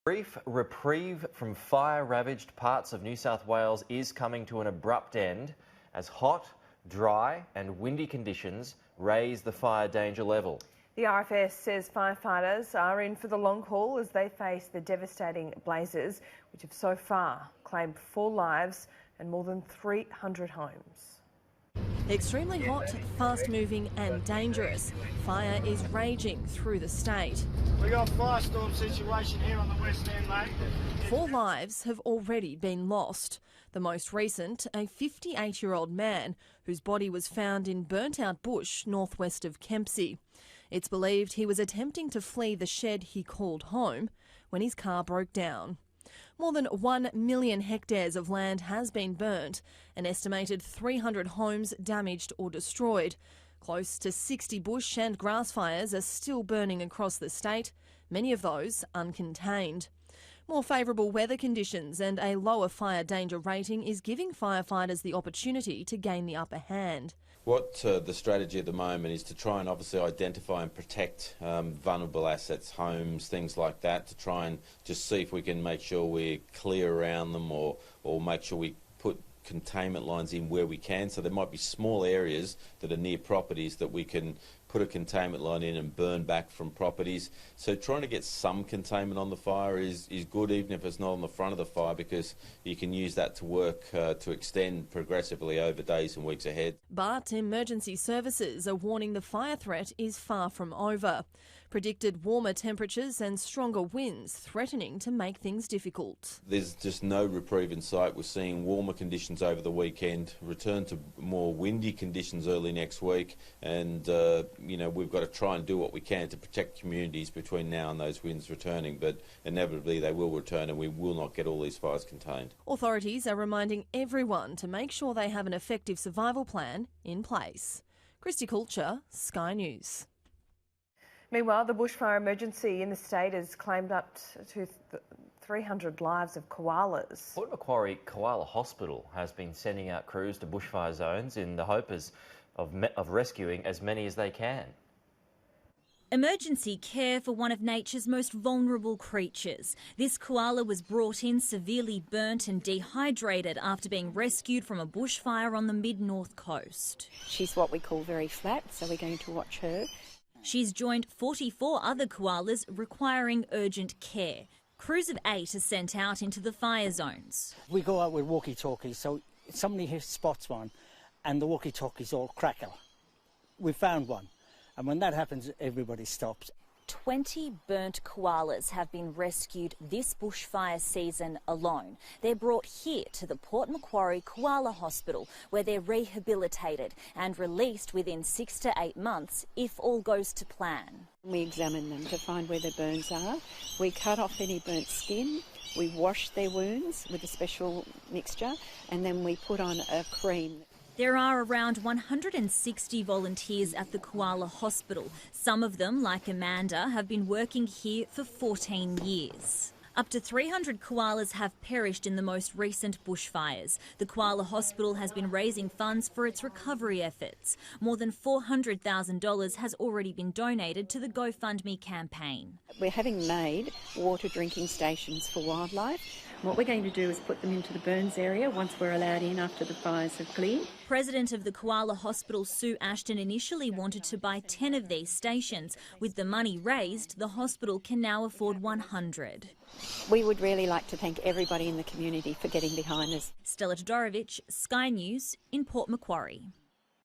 Brief reprieve from fire-ravaged parts of New South Wales is coming to an abrupt end as hot, dry and windy conditions raise the fire danger level. The RFS says firefighters are in for the long haul as they face the devastating blazes, which have so far claimed 4 lives and more than 300 homes. Extremely hot, fast-moving and dangerous. Fire is raging through the state. We got a firestorm situation here on the west end, mate. 4 lives have already been lost. The most recent, a 58-year-old man whose body was found in burnt-out bush northwest of Kempsey. It's believed he was attempting to flee the shed he called home when his car broke down. More than 1 million hectares of land has been burnt, an estimated 300 homes damaged or destroyed. Close to 60 bush and grass fires are still burning across the state, many of those uncontained. More favourable weather conditions and a lower fire danger rating is giving firefighters the opportunity to gain the upper hand. What the strategy at the moment is to try and obviously identify and protect vulnerable assets, homes, things like that, to try and just see if we can make sure we're clear around them or make sure we put containment lines in where we can. So there might be small areas that are near properties that we can put a containment line in and burn back from properties. So trying to get some containment on the fire is good, even if it's not on the front of the fire, because you can use that to work to extend progressively over days and weeks ahead. But emergency services are warning the fire threat is far from over. Predicted warmer temperatures and stronger winds threatening to make things difficult. There's just no reprieve in sight. We're seeing warmer conditions over the weekend, return to more windy conditions early next week, and we've got to try and do what we can to protect communities between now and those winds returning, but inevitably they will return and we will not get all these fires contained. Authorities are reminding everyone to make sure they have an effective survival plan in place. Christy Culture, Sky News. Meanwhile, the bushfire emergency in the state has claimed up to 300 lives of koalas. Port Macquarie Koala Hospital has been sending out crews to bushfire zones in the hope of rescuing as many as they can. Emergency care for one of nature's most vulnerable creatures. This koala was brought in severely burnt and dehydrated after being rescued from a bushfire on the mid-north coast. She's what we call very flat, so we're going to watch her. She's joined 44 other koalas requiring urgent care. Crews of 8 are sent out into the fire zones. We go out with walkie-talkies, so if somebody here spots one and the walkie-talkies all crackle. We found one, and when that happens, everybody stops. 20 burnt koalas have been rescued this bushfire season alone. They're brought here to the Port Macquarie Koala Hospital, where they're rehabilitated and released within 6 to 8 months if all goes to plan. We examine them to find where their burns are. We cut off any burnt skin. We wash their wounds with a special mixture, and then we put on a cream. There are around 160 volunteers at the Koala Hospital. Some of them, like Amanda, have been working here for 14 years. Up to 300 koalas have perished in the most recent bushfires. The Koala Hospital has been raising funds for its recovery efforts. More than $400,000 has already been donated to the GoFundMe campaign. We're having made water drinking stations for wildlife. What we're going to do is put them into the burns area once we're allowed in after the fires have cleared. President of the Koala Hospital, Sue Ashton, initially wanted to buy 10 of these stations. With the money raised, the hospital can now afford 100. We would really like to thank everybody in the community for getting behind us. Stella Todorovic, Sky News in Port Macquarie.